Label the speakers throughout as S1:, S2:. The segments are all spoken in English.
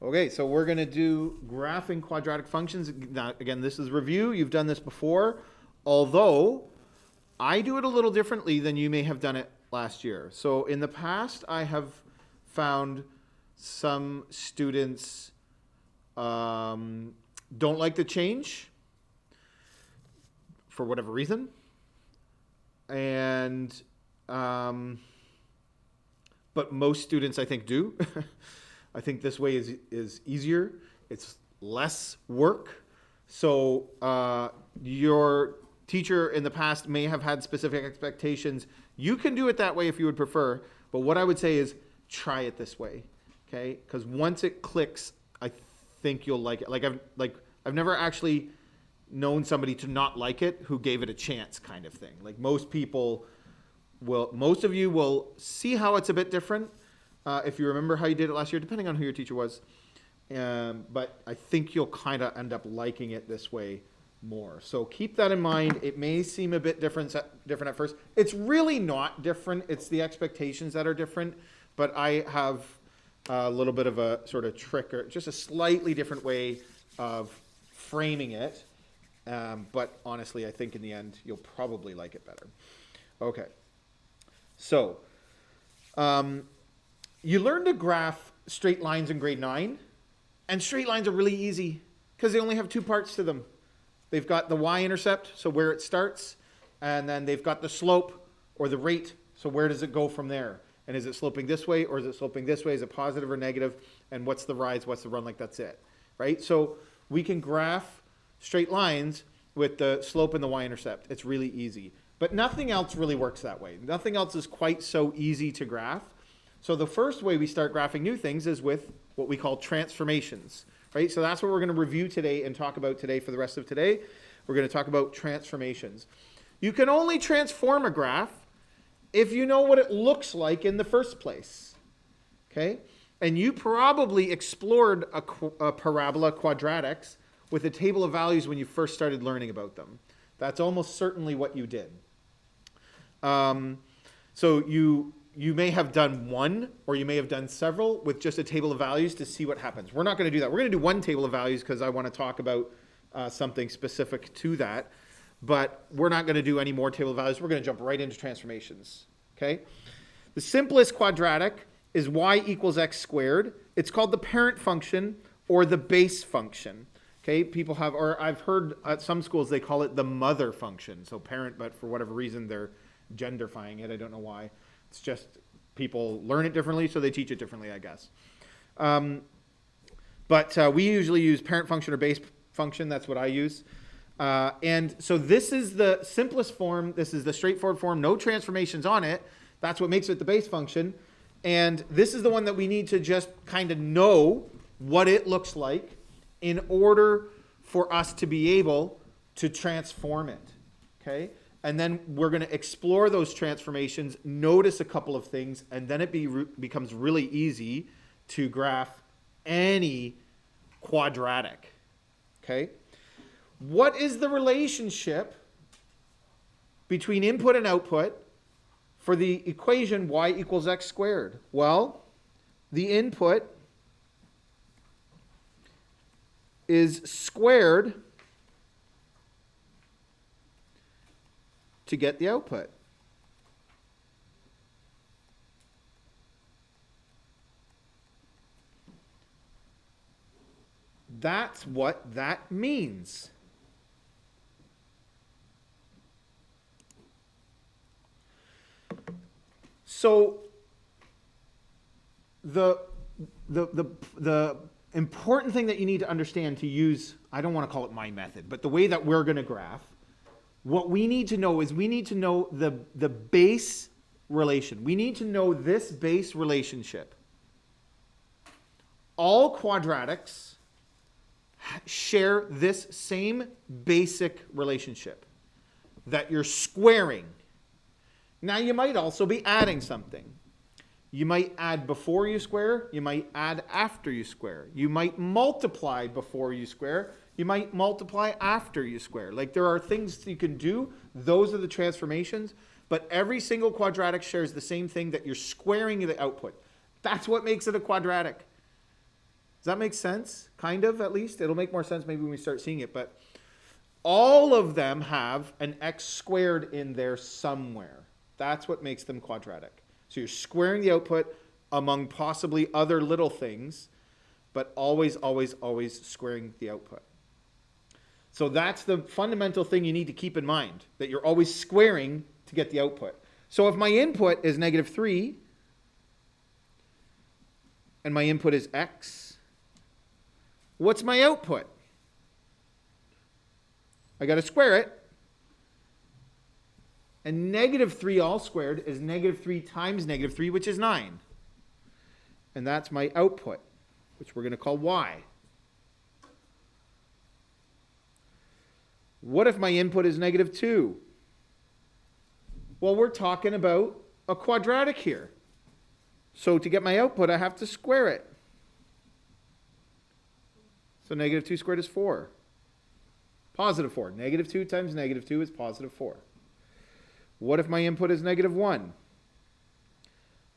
S1: Okay, so we're going to do graphing quadratic functions. Now, again, this is review. You've done this before, although I do it a little differently than you may have done it last year. So in the past, I have found some students don't like the change for whatever reason. And, but most students, I think, do. I think this way is easier. It's less work. So your teacher in the past may have had specific expectations. You can do it that way if you would prefer. But what I would say is try it this way, okay? Because once it clicks, I think you'll like it. I've never actually known somebody to not like it who gave it a chance, kind of thing. Like most of you will see how it's a bit different. If you remember how you did it last year, depending on who your teacher was. But I think you'll kind of end up liking it this way more. So keep that in mind. It may seem a bit different at first. It's really not different. It's the expectations that are different. But I have a little bit of a sort of trick or just a slightly different way of framing it. But honestly, I think in the end, you'll probably like it better. Okay. So, you learn to graph straight lines in grade 9, and straight lines are really easy because they only have two parts to them. They've got the y-intercept, so where it starts, and then they've got the slope or the rate, so where does it go from there? And is it sloping this way or is it sloping this way? Is it positive or negative? And what's the rise, what's the run, like that's it, right? So we can graph straight lines with the slope and the y-intercept. It's really easy. But nothing else really works that way. Nothing else is quite so easy to graph. So the first way we start graphing new things is with what we call transformations, right? So that's what we're going to review today and talk about today for the rest of today. We're going to talk about transformations. You can only transform a graph if you know what it looks like in the first place, okay? And you probably explored a parabola quadratics with a table of values when you first started learning about them. That's almost certainly what you did. So you may have done one, or you may have done several with just a table of values to see what happens. We're not going to do that. We're going to do one table of values because I want to talk about something specific to that. But we're not going to do any more table of values. We're going to jump right into transformations. Okay? The simplest quadratic is y equals x squared. It's called the parent function or the base function. Okay? People have, or I've heard at some schools they call it the mother function. So parent, but for whatever reason they're genderifying it. I don't know why. It's just people learn it differently, so they teach it differently, I guess. But we usually use parent function or base function. That's what I use. And so this is the simplest form. This is the straightforward form. No transformations on it. That's what makes it the base function. And this is the one that we need to just kind of know what it looks like in order for us to be able to transform it. Okay? And then we're going to explore those transformations, notice a couple of things, and then it becomes really easy to graph any quadratic. Okay? What is the relationship between input and output for the equation y equals x squared? Well, the input is squared to get the output. That's what that means. So the important thing that you need to understand to use, I don't want to call it my method, but the way that we're going to graph, what we need to know is we need to know the base relation. We need to know this base relationship. All quadratics share this same basic relationship that you're squaring. Now you might also be adding something. You might add before you square. You might add after you square. You might multiply before you square. You might multiply after you square. Like there are things you can do. Those are the transformations. But every single quadratic shares the same thing, that you're squaring the output. That's what makes it a quadratic. Does that make sense? Kind of, at least. It'll make more sense maybe when we start seeing it. But all of them have an x squared in there somewhere. That's what makes them quadratic. So you're squaring the output among possibly other little things, but always, always, always squaring the output. So that's the fundamental thing you need to keep in mind, that you're always squaring to get the output. So if my input is negative 3, and my input is x, what's my output? I got to square it. And negative 3 all squared is negative 3 times negative 3, which is 9. And that's my output, which we're going to call y. What if my input is negative 2? Well, we're talking about a quadratic here. So to get my output, I have to square it. So negative 2 squared is 4. Positive 4. Negative 2 times negative 2 is positive 4. What if my input is negative 1?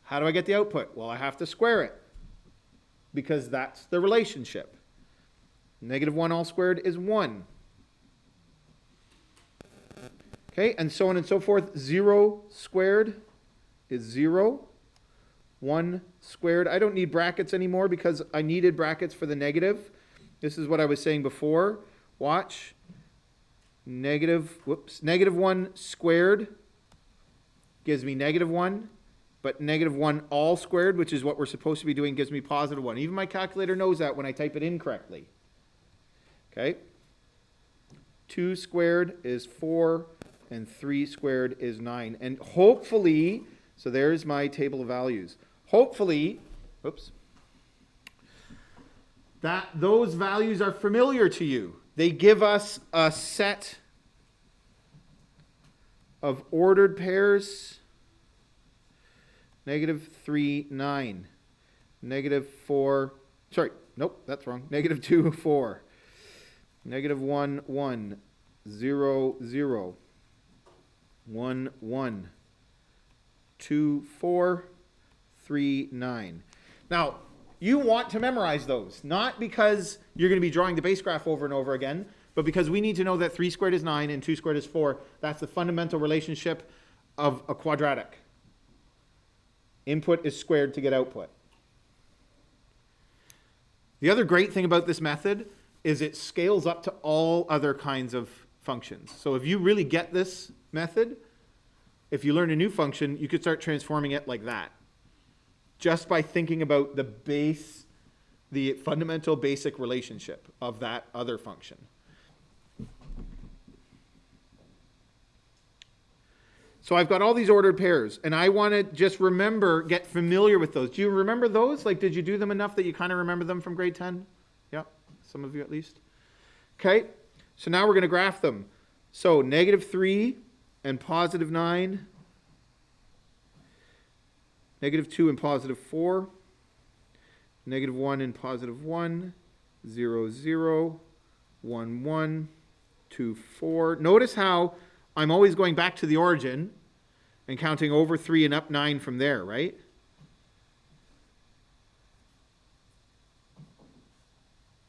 S1: How do I get the output? Well, I have to square it, because that's the relationship. Negative 1 all squared is 1. Okay, and so on and so forth. 0 squared is 0. 1 squared. I don't need brackets anymore because I needed brackets for the negative. This is what I was saying before. Watch. Negative 1 squared gives me negative 1. But negative 1 all squared, which is what we're supposed to be doing, gives me positive 1. Even my calculator knows that when I type it incorrectly. Okay? 2 squared is 4. And 3 squared is 9. And hopefully, so there's my table of values. Hopefully, that those values are familiar to you. They give us a set of ordered pairs. Negative 3, 9. Negative 4, sorry, nope, that's wrong. Negative 2, 4. Negative 1, 1. 0, 0. 1, 1, 2, 4, 3, 9. Now, you want to memorize those, not because you're going to be drawing the base graph over and over again, but because we need to know that 3 squared is 9 and 2 squared is 4. That's the fundamental relationship of a quadratic. Input is squared to get output. The other great thing about this method is it scales up to all other kinds of functions. So if you really get this method, if you learn a new function, you could start transforming it like that. Just by thinking about the fundamental basic relationship of that other function. So I've got all these ordered pairs, and I want to just get familiar with those. Do you remember those? Like, did you do them enough that you kind of remember them from grade 10? Yeah, some of you at least. Okay, so now we're going to graph them. So negative 3 and positive 9. Negative 2 and positive 4. Negative 1 and positive 1. 0, 0. 1, 1. 2, 4. Notice how I'm always going back to the origin and counting over 3 and up 9 from there, right?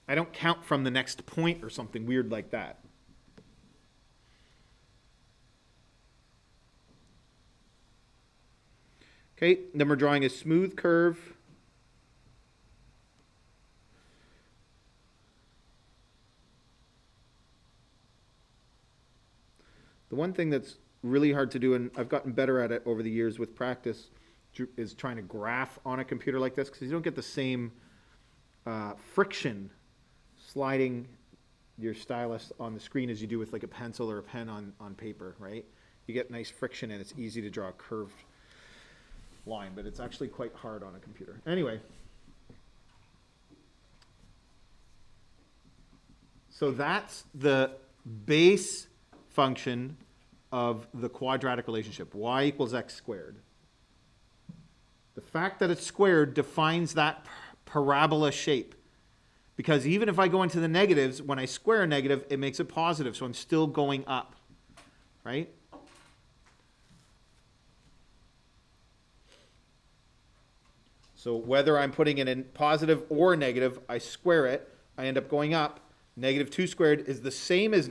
S1: I don't count from the next point or something weird like that. Okay, then we're drawing a smooth curve. The one thing that's really hard to do, and I've gotten better at it over the years with practice, is trying to graph on a computer like this, because you don't get the same friction sliding your stylus on the screen as you do with like a pencil or a pen on paper, right? You get nice friction and it's easy to draw a curved line, but it's actually quite hard on a computer. Anyway, so that's the base function of the quadratic relationship, y equals x squared. The fact that it's squared defines that parabola shape, because even if I go into the negatives, when I square a negative, it makes it positive, so I'm still going up, right? So whether I'm putting it in positive or negative, I square it, I end up going up. Negative 2 squared is the same as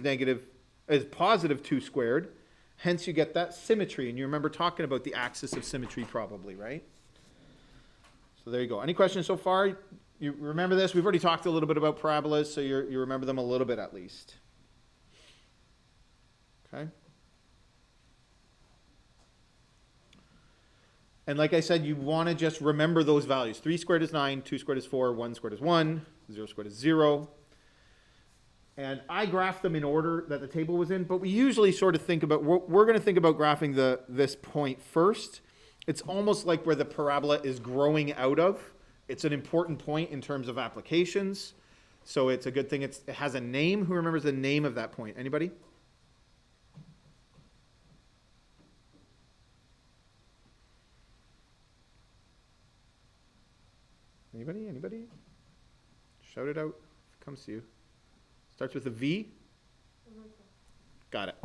S1: positive 2 squared. Hence, you get that symmetry. And you remember talking about the axis of symmetry probably, right? So there you go. Any questions so far? You remember this? We've already talked a little bit about parabolas, so you remember them a little bit at least. Okay? And like I said, you want to just remember those values. 3 squared is 9, 2 squared is 4, 1 squared is 1, 0 squared is 0. And I graphed them in order that the table was in, but we usually sort of think about, we're going to think about graphing this point first. It's almost like where the parabola is growing out of. It's an important point in terms of applications. So it's a good thing it has a name. Who remembers the name of that point? Anybody? Anybody? Anybody? Shout it out if it comes to you. Starts with a V. Got it.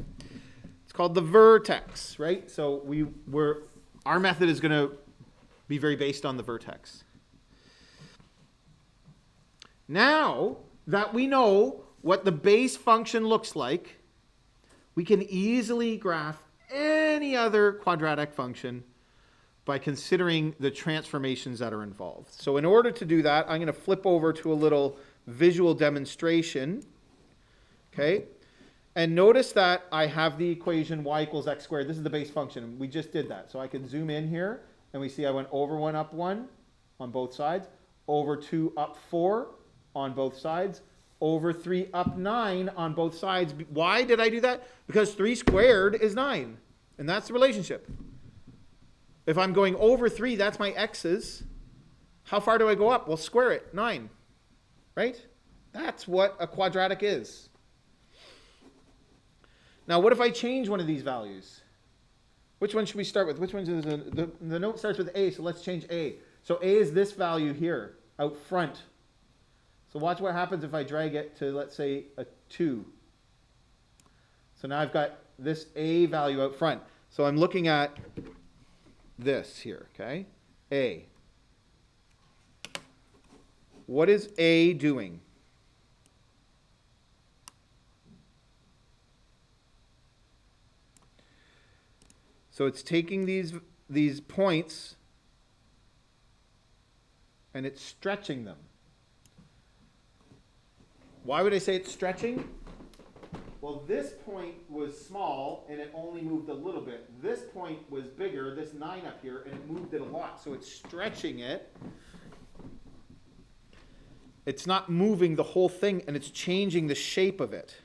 S1: It's called the vertex, right? So our method is going to be very based on the vertex. Now that we know what the base function looks like, we can easily graph any other quadratic function by considering the transformations that are involved. So in order to do that, I'm going to flip over to a little visual demonstration. Okay? And notice that I have the equation y equals x squared. This is the base function. We just did that. So I can zoom in here, and we see I went over 1 up 1 on both sides, over 2 up 4 on both sides, over 3 up 9 on both sides. Why did I do that? Because 3 squared is 9. And that's the relationship. If I'm going over 3, that's my x's. How far do I go up? Well, square it, 9. Right? That's what a quadratic is. Now, what if I change one of these values? Which one should we start with? Which one is the note starts with A, so let's change A. So A is this value here, out front. So watch what happens if I drag it to, let's say, a 2. So now I've got this A value out front. So I'm looking at this here, okay? A. What is A doing? So it's taking these points and it's stretching them. Why would I say it's stretching? Well, this point was small and it only moved a little bit. This point was bigger, this 9 up here, and it moved it a lot. So it's stretching it. It's not moving the whole thing, and it's changing the shape of it.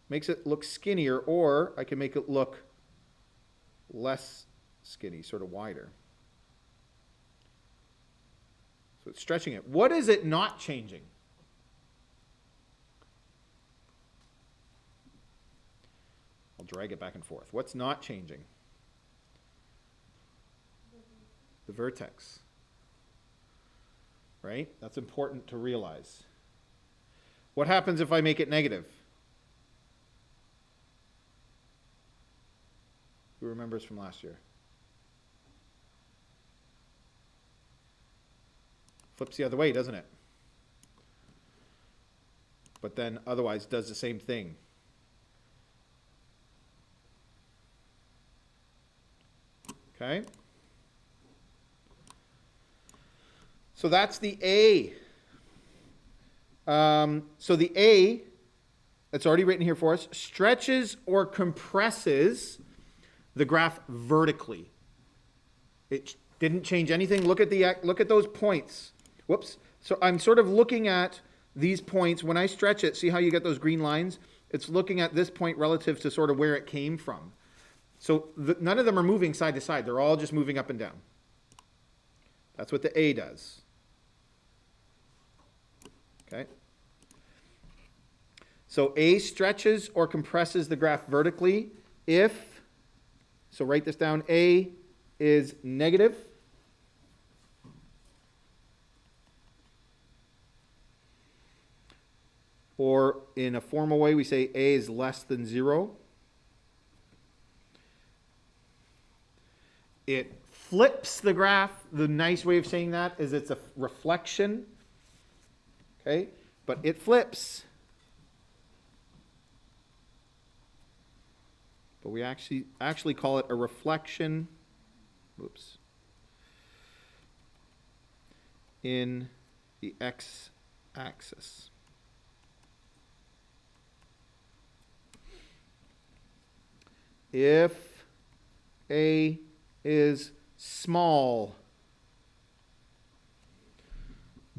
S1: Makes it look skinnier, or I can make it look less skinny, sort of wider. So it's stretching it. What is it not changing? I'll drag it back and forth. What's not changing? The vertex. Right? That's important to realize. What happens if I make it negative? Who remembers from last year? Flips the other way, doesn't it? But then otherwise does the same thing. Okay? So that's the A. So the A, that's already written here for us, stretches or compresses the graph vertically. It didn't change anything. Look at those points. Whoops. So I'm sort of looking at these points. When I stretch it, see how you get those green lines? It's looking at this point relative to sort of where it came from. So none of them are moving side to side. They're all just moving up and down. That's what the A does. Okay. So A stretches or compresses the graph vertically if, so write this down, A is negative. Or in a formal way, we say A is less than 0. It flips the graph. The nice way of saying that is it's a reflection. Okay? But it flips. But we actually call it a reflection. Oops. In the x-axis. If A is small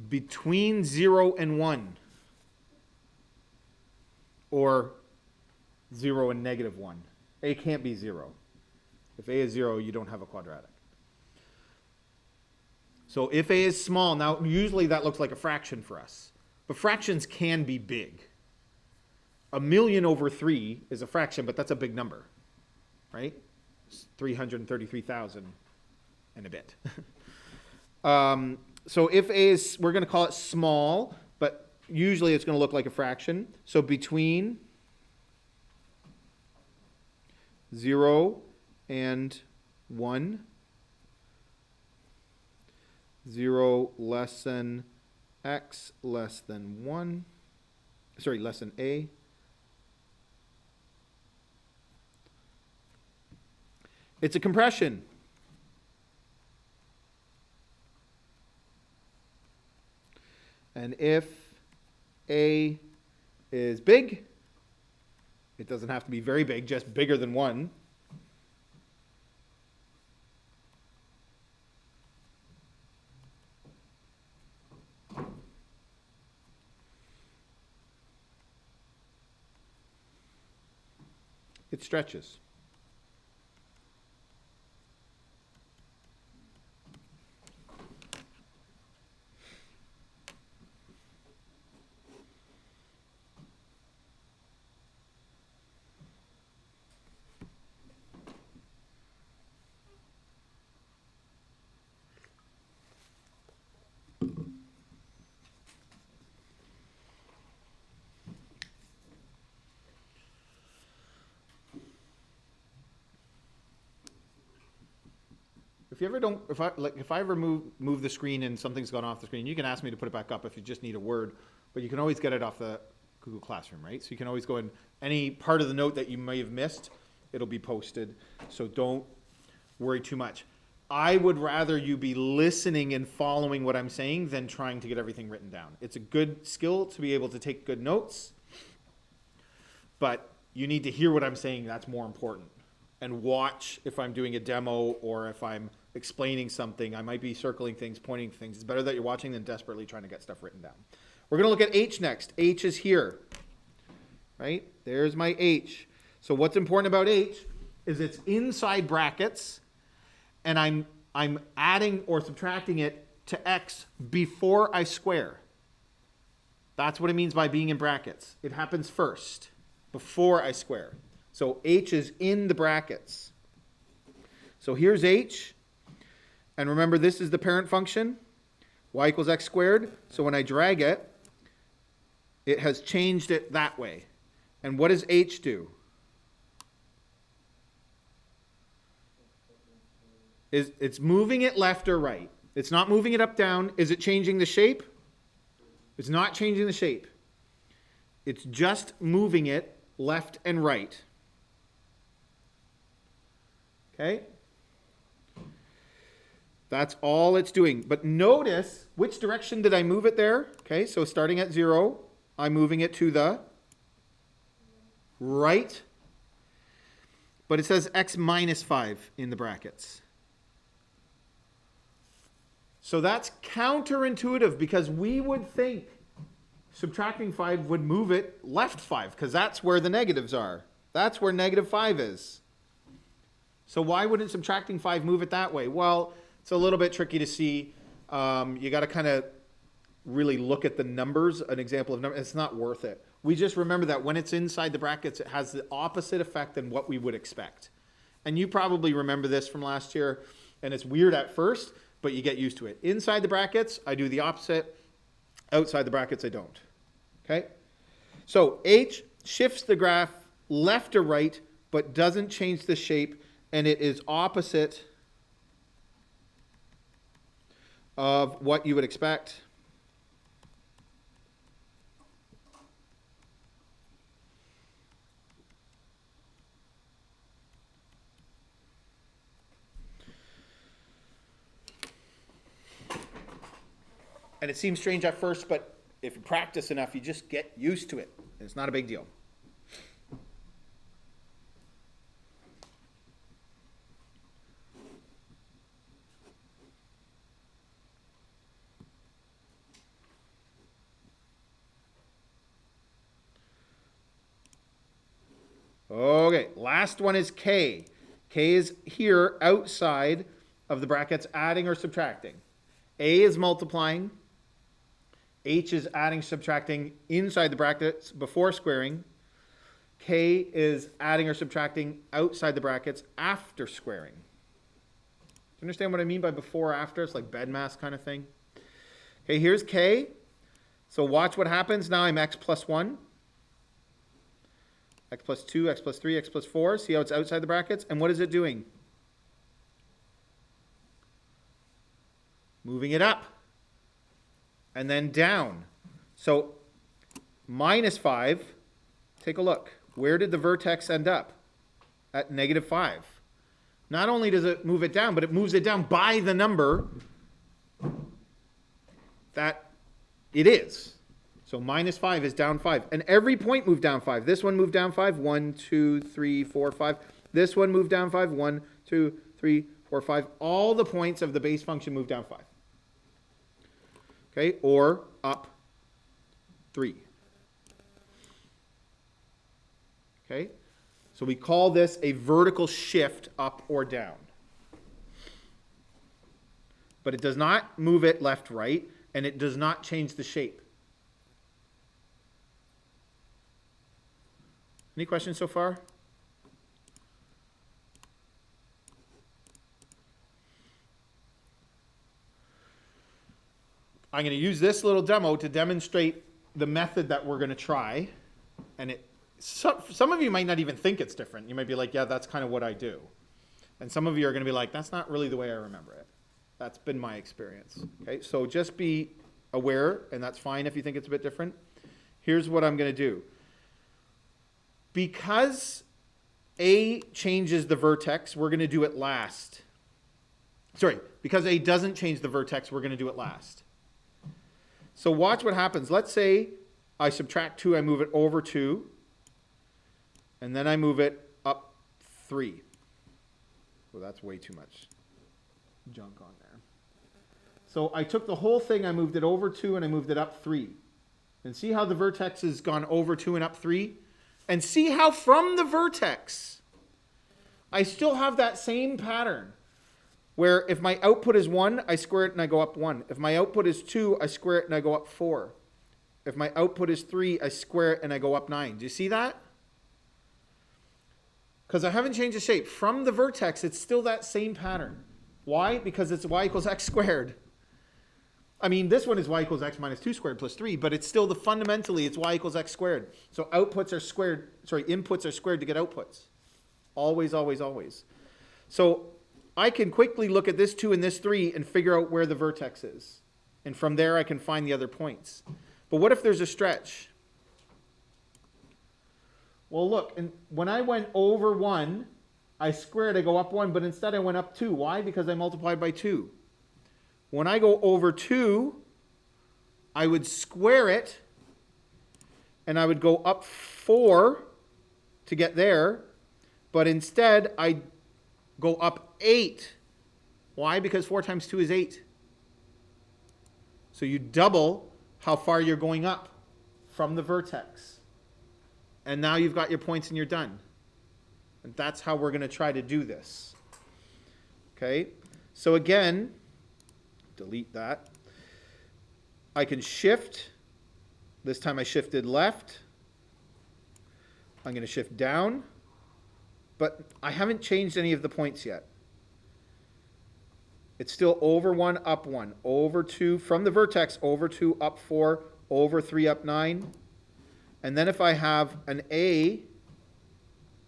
S1: between 0 and 1, or 0 and negative 1. A can't be 0. If A is 0, you don't have a quadratic. So if A is small, now usually that looks like a fraction for us. But fractions can be big. 1,000,000/3 is a fraction, but that's a big number. Right? It's 333,000 and a bit. So if A is, we're going to call it small, but usually it's going to look like a fraction. So between 0 and 1, 0 less than x less than 1, sorry, less than A. It's a compression. And if A is big, it doesn't have to be very big, just bigger than 1. It stretches. If you ever don't, if I ever move the screen and something's gone off the screen, you can ask me to put it back up if you just need a word, but you can always get it off the Google Classroom, right? So you can always go in any part of the note that you may have missed, it'll be posted. So don't worry too much. I would rather you be listening and following what I'm saying than trying to get everything written down. It's a good skill to be able to take good notes, but you need to hear what I'm saying. That's more important. And watch if I'm doing a demo or if I'm explaining something. I might be circling things, pointing things. It's better that you're watching than desperately trying to get stuff written down. We're going to look at H next. H is here, right? There's my H. So what's important about H is it's inside brackets, and I'm adding or subtracting it to x before I square. That's what it means by being in brackets. It happens first, before I square. So H is in the brackets. So here's H. And remember, this is the parent function, y equals x squared. So when I drag it, it has changed it that way. And what does H do? It's moving it left or right. It's not moving it up, down. Is it changing the shape? It's not changing the shape. It's just moving it left and right. Okay? That's all it's doing. But notice, which direction did I move it there? Okay, so starting at 0, I'm moving it to the right. But it says x minus 5 in the brackets. So that's counterintuitive because we would think subtracting 5 would move it left 5 because that's where the negatives are. That's where negative 5 is. So why wouldn't subtracting 5 move it that way? Well, it's a little bit tricky to see. You got to kind of really look at the numbers, an example of numbers. It's not worth it. We just remember that when it's inside the brackets, it has the opposite effect than what we would expect. And you probably remember this from last year, and it's weird at first, but you get used to it. Inside the brackets, I do the opposite. Outside the brackets, I don't. Okay? So H shifts the graph left or right, but doesn't change the shape, and it is opposite of what you would expect. And it seems strange at first, but if you practice enough, you just get used to it. It's not a big deal. Okay, last one is K. K is here outside of the brackets, adding or subtracting. A is multiplying. H is adding, subtracting inside the brackets before squaring. K is adding or subtracting outside the brackets after squaring. Do you understand what I mean by before or after? It's like bedmass kind of thing. Okay, here's K. So watch what happens. Now I'm x plus 1. X plus 2, x plus 3, x plus 4. See how it's outside the brackets? And what is it doing? Moving it up. And then down. So minus 5, take a look. Where did the vertex end up? At negative 5. Not only does it move it down, but it moves it down by the number that it is. So minus 5 is down 5. And every point moved down 5. This one moved down 5. 1, 2, 3, 4, 5. This one moved down 5. 1, 2, 3, 4, 5. All the points of the base function moved down 5. Okay, or up 3. Okay, so we call this a vertical shift up or down. But it does not move it left, right, and it does not change the shape. Any questions so far? I'm going to use this little demo to demonstrate the method that we're going to try. And some of you might not even think it's different. You might be like, yeah, that's kind of what I do. And some of you are going to be like, that's not really the way I remember it. That's been my experience. Okay, so just be aware, and that's fine if you think it's a bit different. Here's what I'm going to do. Because A changes the vertex, we're going to do it last. Sorry, because A doesn't change the vertex, we're going to do it last. So watch what happens. Let's say I subtract 2, I move it over 2, and then I move it up 3. Well, that's way too much junk on there. So I took the whole thing, I moved it over 2, and I moved it up 3. And see how the vertex has gone over 2 and up 3? And see how from the vertex, I still have that same pattern. Where if my output is 1, I square it and I go up 1. If my output is 2, I square it and I go up 4. If my output is 3, I square it and I go up 9. Do you see that? Because I haven't changed the shape. From the vertex, it's still that same pattern. Why? Because it's y equals x squared. I mean, this one is y equals x minus 2 squared plus 3, but it's still fundamentally, it's y equals x squared. So inputs are squared to get outputs. Always, always, always. So I can quickly look at this 2 and this 3 and figure out where the vertex is. And from there, I can find the other points. But what if there's a stretch? Well, look, and when I went over 1, I squared, I go up 1, but instead I went up 2. Why? Because I multiplied by 2. When I go over 2, I would square it, and I would go up 4 to get there, but instead I go up 8. Why? Because 4 times 2 is 8. So you double how far you're going up from the vertex. And now you've got your points and you're done. And that's how we're going to try to do this. Okay? So again, delete that. I can shift. This time I shifted left. I'm going to shift down. But I haven't changed any of the points yet. It's still over 1, up 1. Over 2, from the vertex, over 2, up 4, over 3, up 9. And then if I have an A,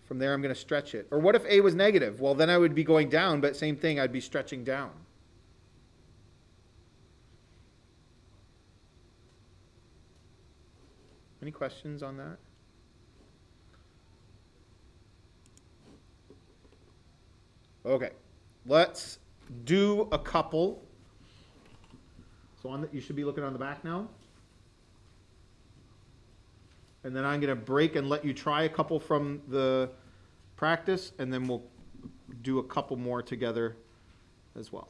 S1: from there I'm going to stretch it. Or what if A was negative? Well, then I would be going down, but same thing, I'd be stretching down. Any questions on that? Okay, let's do a couple. So you should be looking on the back now. And then I'm going to break and let you try a couple from the practice, and then we'll do a couple more together as well.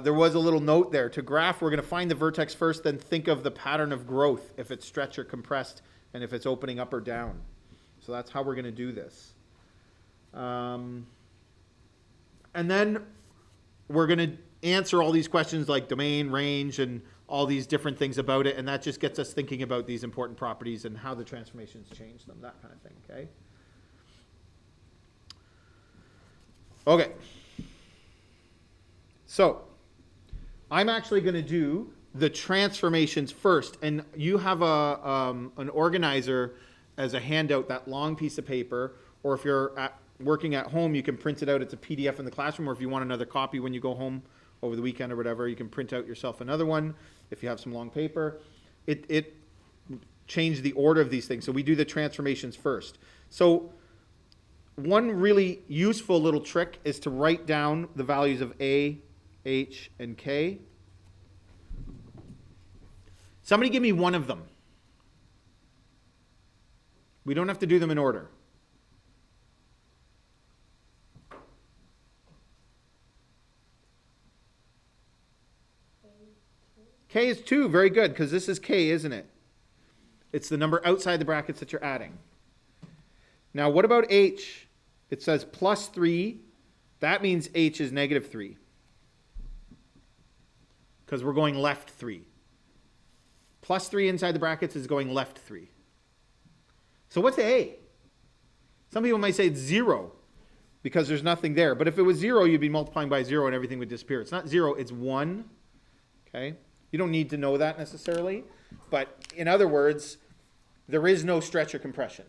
S1: There was a little note there. To graph, we're going to find the vertex first, then think of the pattern of growth, if it's stretched or compressed, and if it's opening up or down. So that's how we're going to do this. And then we're going to answer all these questions like domain, range, and all these different things about it, and that just gets us thinking about these important properties and how the transformations change them, that kind of thing, okay? Okay. So, I'm actually going to do the transformations first, and you have an organizer as a handout, that long piece of paper, or if you're working at home, you can print it out. It's a PDF in the classroom, or if you want another copy when you go home over the weekend or whatever, you can print out yourself another one if you have some long paper. It changed the order of these things, so we do the transformations first. So one really useful little trick is to write down the values of A, H, and K. Somebody give me one of them. We don't have to do them in order. K is 2. Very good, because this is K, isn't it? It's the number outside the brackets that you're adding. Now, what about H? It says plus 3. That means H is negative 3. Because we're going left 3. Plus 3 inside the brackets is going left 3. So what's A? Some people might say it's 0 because there's nothing there. But if it was 0, you'd be multiplying by 0 and everything would disappear. It's not 0, it's 1. Okay? You don't need to know that necessarily. But in other words, there is no stretch or compression.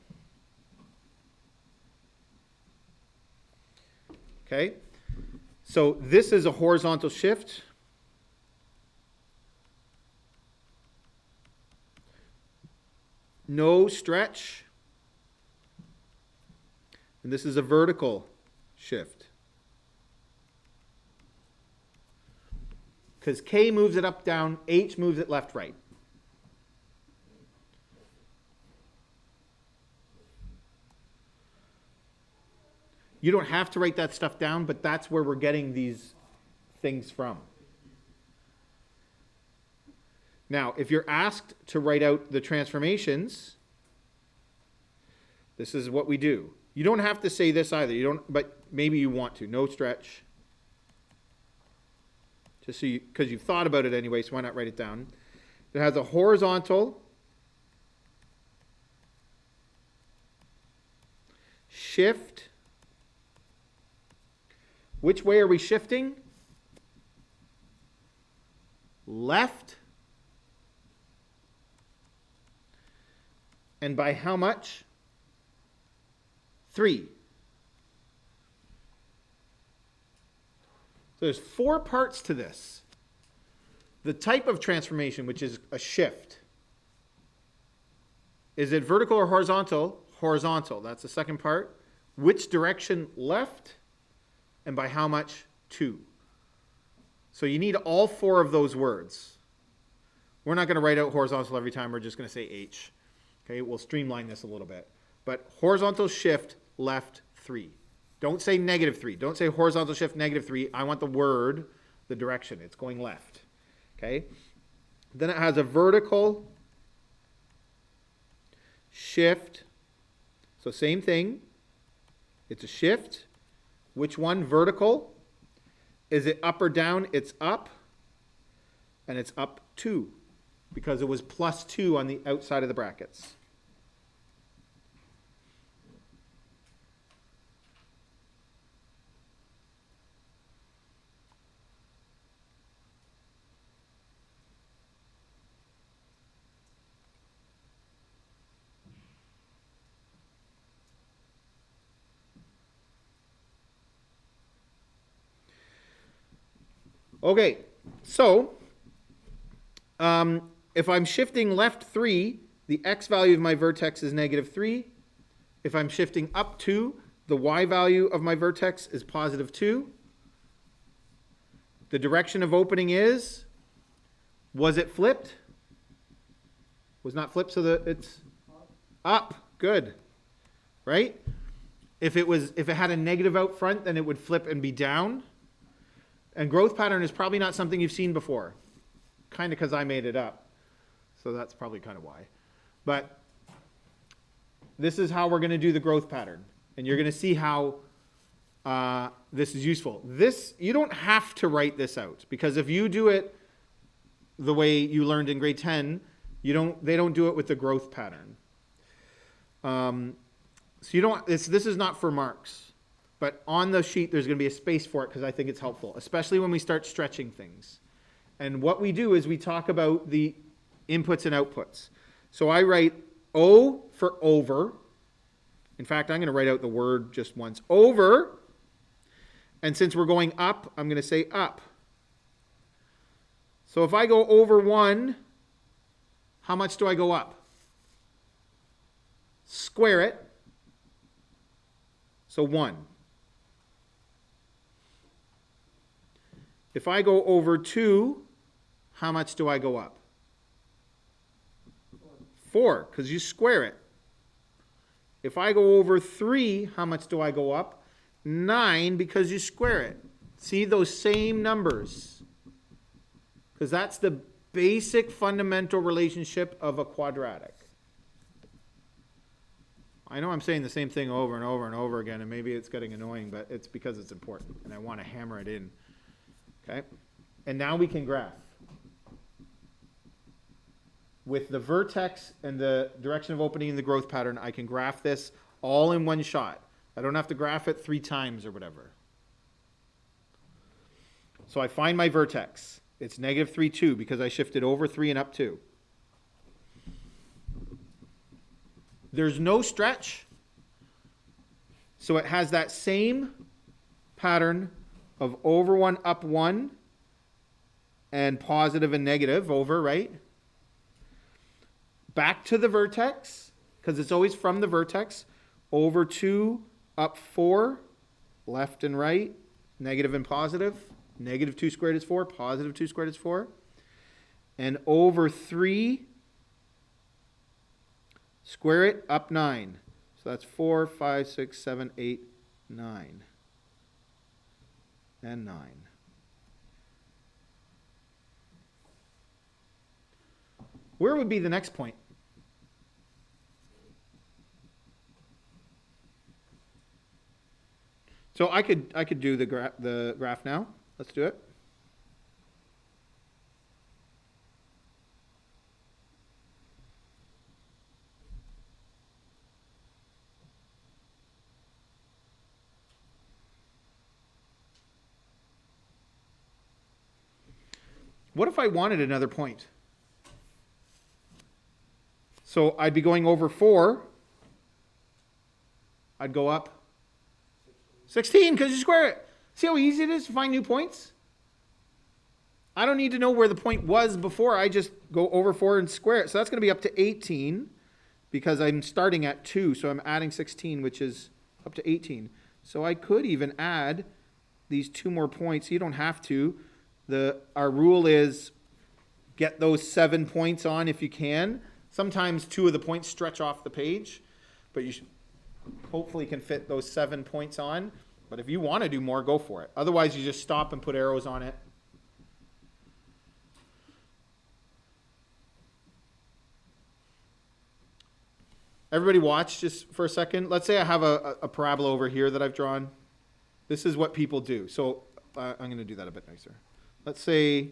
S1: Okay? So this is a horizontal shift. No stretch. And this is a vertical shift. Because K moves it up, down, H moves it left, right. You don't have to write that stuff down, but that's where we're getting these things from. Now, if you're asked to write out the transformations, this is what we do. You don't have to say this either. You don't, but maybe you want to. No stretch. Just so you, because you've thought about it anyway, so why not write it down? It has a horizontal shift. Which way are we shifting? Left. And by how much? 3. So there's 4 parts to this. The type of transformation, which is a shift. Is it vertical or horizontal? Horizontal. That's the second part. Which direction? Left. And by how much? 2. So you need all 4 of those words. We're not going to write out horizontal every time. We're just going to say H. Okay, we'll streamline this a little bit. But horizontal shift, left 3. Don't say negative 3. Don't say horizontal shift, negative 3. I want the word, the direction. It's going left. Okay? Then it has a vertical shift. So same thing. It's a shift. Which one? Vertical. Is it up or down? It's up. And it's up 2. Because it was plus 2 on the outside of the brackets. Okay, so if I'm shifting left 3, the x value of my vertex is negative 3. If I'm shifting up 2, the y value of my vertex is positive 2. The direction of opening is, was it flipped? Was not flipped, so that it's up. Good. Right? If it had a negative out front, then it would flip and be down. And growth pattern is probably not something you've seen before. Kind of because I made it up. So that's probably kind of why. But this is how we're going to do the growth pattern. And you're going to see how this is useful. This, you don't have to write this out. Because if you do it the way you learned in grade 10, they don't do it with the growth pattern. So you don't, this is not for marks. But on the sheet, there's going to be a space for it because I think it's helpful, especially when we start stretching things. And what we do is we talk about the inputs and outputs. So I write O for over. In fact, I'm going to write out the word just once. Over. And since we're going up, I'm going to say up. So if I go over 1, how much do I go up? Square it. So 1. If I go over 2, how much do I go up? 4, because you square it. If I go over 3, how much do I go up? 9, because you square it. See those same numbers. Because that's the basic fundamental relationship of a quadratic. I know I'm saying the same thing over and over and over again, and maybe it's getting annoying, but it's because it's important, and I want to hammer it in. Okay? And now we can graph. With the vertex and the direction of opening in the growth pattern, I can graph this all in one shot. I don't have to graph it 3 times or whatever. So I find my vertex. It's negative 3, 2, because I shifted over 3 and up 2. There's no stretch. So it has that same pattern of over 1, up 1, and positive and negative over, right? Back to the vertex, because it's always from the vertex. Over 2, up 4, left and right, negative and positive. Negative 2 squared is 4, positive 2 squared is 4. And over 3, square it, up 9. So that's 4, 5, 6, 7, 8, 9. And 9. Where would be the next point? So I could do the graph now. Let's do it. What if I wanted another point? So I'd be going over 4. I'd go up 16 because you square it. See how easy it is to find new points? I don't need to know where the point was before. I just go over 4 and square it. So that's going to be up to 18 because I'm starting at 2. So I'm adding 16, which is up to 18. So I could even add these 2 more points. You don't have to. Our rule is get those 7 points on if you can. Sometimes 2 of the points stretch off the page, but you hopefully can fit those 7 points on. But if you want to do more, go for it. Otherwise, you just stop and put arrows on it. Everybody watch just for a second. Let's say I have a parabola over here that I've drawn. This is what people do. So I'm going to do that a bit nicer. Let's say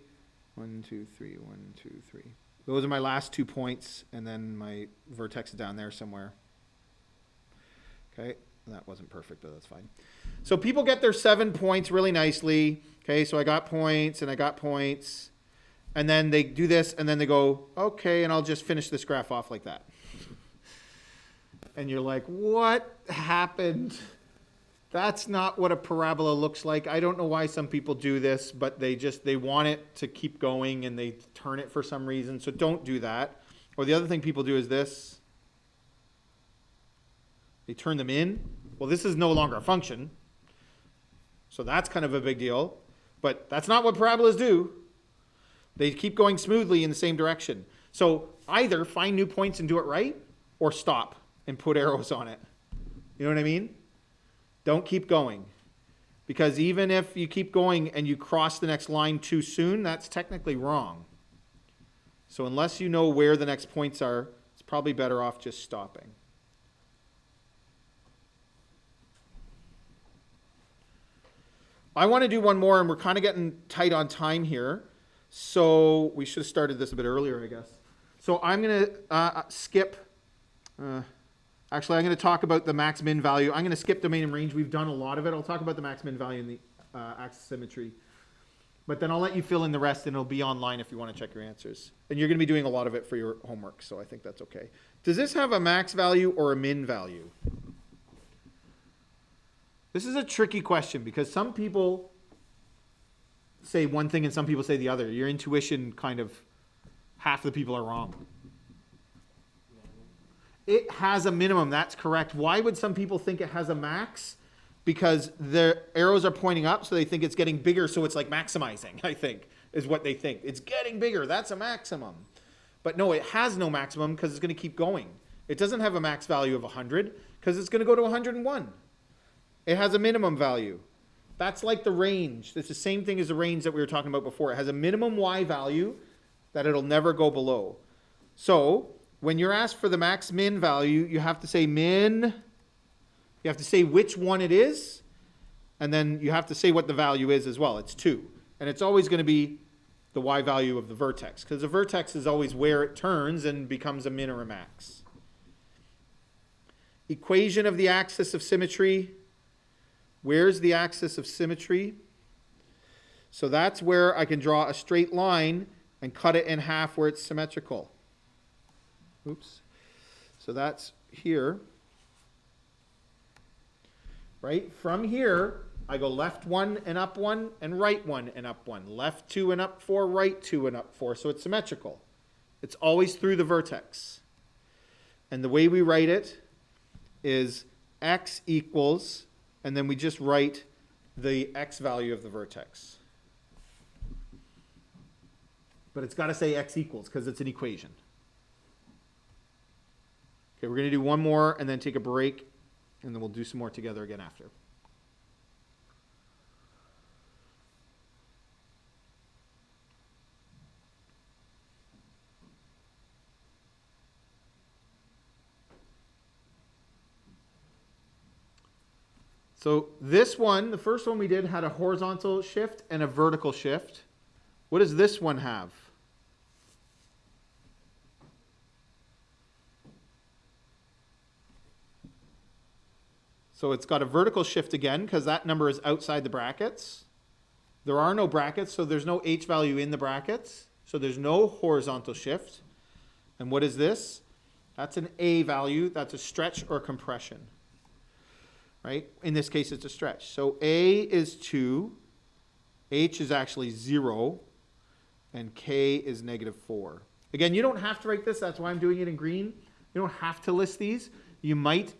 S1: 1, 2, 3, 1, 2, 3. Those are my last 2 points, and then my vertex is down there somewhere. Okay, that wasn't perfect, but that's fine. So people get their 7 points really nicely. Okay, so I got points, and I got points. And then they do this, and then they go, okay, and I'll just finish this graph off like that. And you're like, what happened? That's not what a parabola looks like. I don't know why some people do this, but they want it to keep going and they turn it for some reason. So don't do that. Or the other thing people do is this. They turn them in. Well, this is no longer a function. So that's kind of a big deal. But that's not what parabolas do. They keep going smoothly in the same direction. So either find new points and do it right, or stop and put arrows on it. You know what I mean? Don't keep going. Because even if you keep going and you cross the next line too soon, that's technically wrong. So unless you know where the next points are, it's probably better off just stopping. I want to do one more, and we're kind of getting tight on time here. So we should have started this a bit earlier, I guess. So I'm going to skip. Actually, I'm going to talk about the max-min value. I'm going to skip domain and range. We've done a lot of it. I'll talk about the max-min value in the axis symmetry. But then I'll let you fill in the rest, and it'll be online if you want to check your answers. And you're going to be doing a lot of it for your homework, so I think that's okay. Does this have a max value or a min value? This is a tricky question because some people say one thing and some people say the other. Your intuition kind of, half the people are wrong. It has a minimum, that's correct. Why would some people think it has a max? Because their arrows are pointing up, so they think it's getting bigger, so it's like maximizing, I think, is what they think. It's getting bigger, that's a maximum. But no, it has no maximum because it's going to keep going. It doesn't have a max value of 100 because it's going to go to 101. It has a minimum value. That's like the range. It's the same thing as the range that we were talking about before. It has a minimum y value that it'll never go below. So when you're asked for the max min value, you have to say min. You have to say which one it is, and then you have to say what the value is as well. It's 2. And it's always going to be the y value of the vertex, because the vertex is always where it turns and becomes a min or a max. Equation of the axis of symmetry. Where's the axis of symmetry? So that's where I can draw a straight line and cut it in half where it's symmetrical. Oops. So that's here. Right? From here, I go left 1 and up 1 and right 1 and up 1. Left 2 and up 4, right 2 and up 4. So it's symmetrical. It's always through the vertex. And the way we write it is x equals, and then we just write the x value of the vertex. But it's got to say x equals because it's an equation. Okay, we're going to do one more and then take a break, and then we'll do some more together again after. So this one, the first one we did, had a horizontal shift and a vertical shift. What does this one have? So it's got a vertical shift again because that number is outside the brackets. There are no brackets, so there's no h value in the brackets. So there's no horizontal shift. And what is this? That's an a value. That's a stretch or compression. Right? In this case, it's a stretch. So a is 2, h is actually 0, and k is -4. Again, you don't have to write this. That's why I'm doing it in green. You don't have to list these. You might,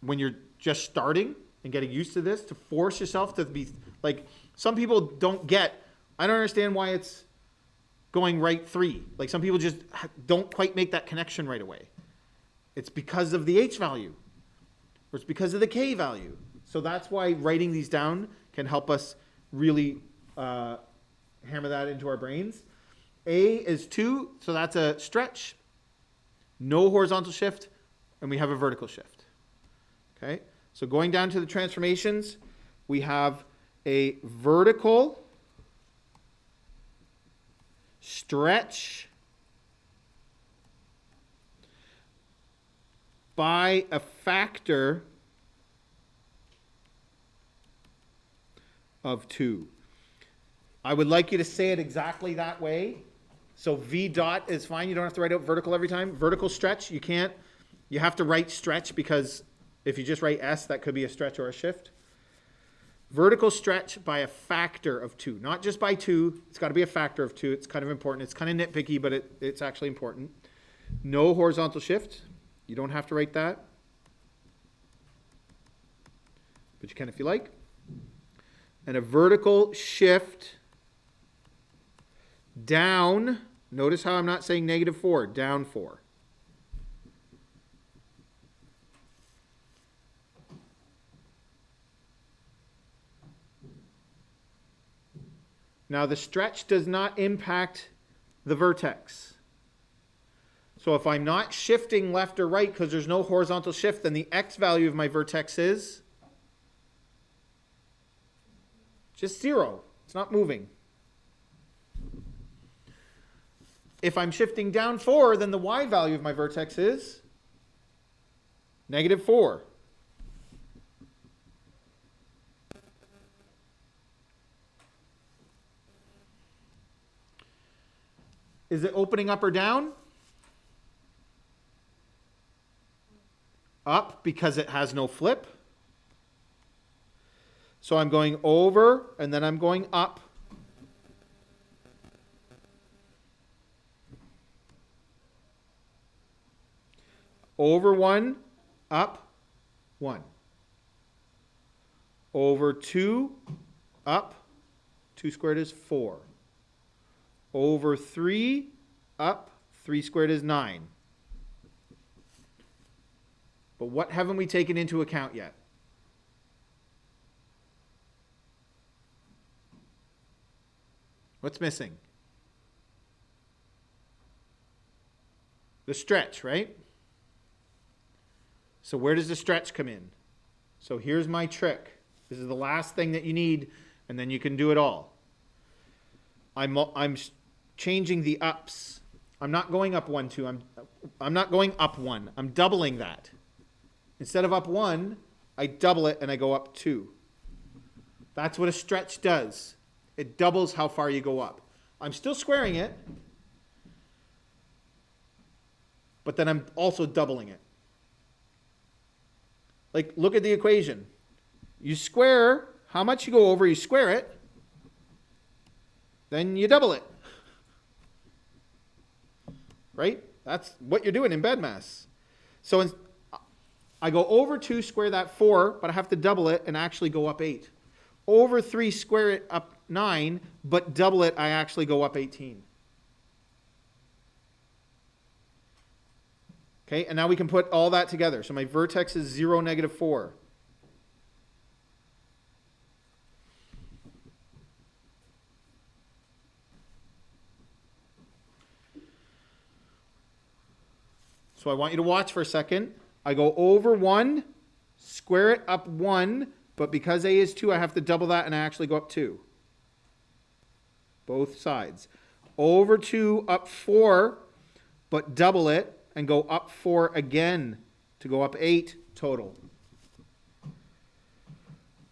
S1: when you're just starting and getting used to this, to force yourself to be, like, some people don't get, I don't understand why it's going right 3. Like, some people just don't quite make that connection right away. It's because of the h value. Or it's because of the k value. So that's why writing these down can help us really hammer that into our brains. A is 2, so that's a stretch. No horizontal shift, and we have a vertical shift. Okay, so going down to the transformations, we have a vertical stretch by a factor of 2. I would like you to say it exactly that way. So V dot is fine. You don't have to write out vertical every time. Vertical stretch, you can't. You have to write stretch because if you just write S, that could be a stretch or a shift. Vertical stretch by a factor of 2. Not just by 2. It's got to be a factor of 2. It's kind of important. It's kind of nitpicky, but it's actually important. No horizontal shift. You don't have to write that. But you can if you like. And a vertical shift down. Notice how I'm not saying -4. Down 4. Now the stretch does not impact the vertex. So if I'm not shifting left or right because there's no horizontal shift, then the x value of my vertex is just 0. It's not moving. If I'm shifting down 4, then the y value of my vertex is -4. Is it opening up or down? Up, because it has no flip. So I'm going over, and then I'm going up. Over 1, up 1. Over 2, up. 2 squared is 4. Over 3, up. 3 squared is 9. But what haven't we taken into account yet? What's missing? The stretch, right? So where does the stretch come in? So here's my trick. This is the last thing that you need, and then you can do it all. I'm changing the ups. I'm not going up 1, 2. I'm not going up 1. I'm doubling that. Instead of up 1, I double it and I go up 2. That's what a stretch does. It doubles how far you go up. I'm still squaring it, but then I'm also doubling it. Like, look at the equation. You square, how much you go over, you square it, then you double it. Right? That's what you're doing in BEDMAS. So I go over 2, square that 4, but I have to double it and actually go up 8. Over 3, square it up 9, but double it, I actually go up 18. Okay, and now we can put all that together. So my vertex is 0, -4. So I want you to watch for a second. I go over 1, square it up 1, but because A is 2, I have to double that and I actually go up 2. Both sides. Over 2, up 4, but double it and go up 4 again to go up 8 total.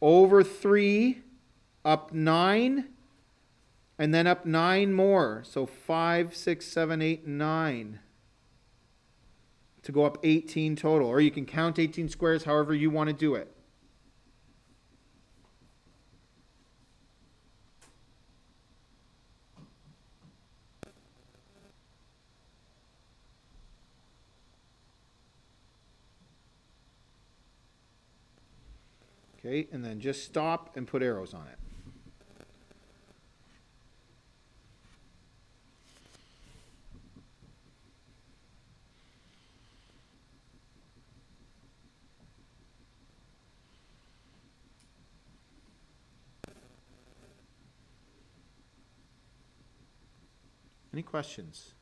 S1: Over 3, up 9, and then up 9 more. So 5, 6, 7, 8, 9. To go up 18 total. Or you can count 18 squares however you want to do it. Okay, and then just stop and put arrows on it. Any questions?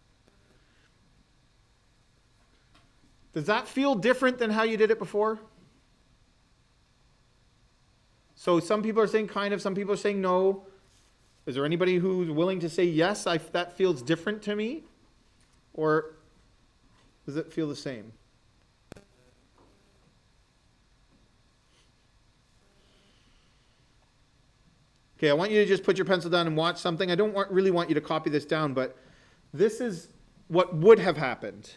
S1: Does that feel different than how you did it before? So some people are saying kind of, some people are saying no. Is there anybody who's willing to say yes, that feels different to me? Or does it feel the same? Okay, I want you to just put your pencil down and watch something. I don't really want you to copy this down, but this is what would have happened.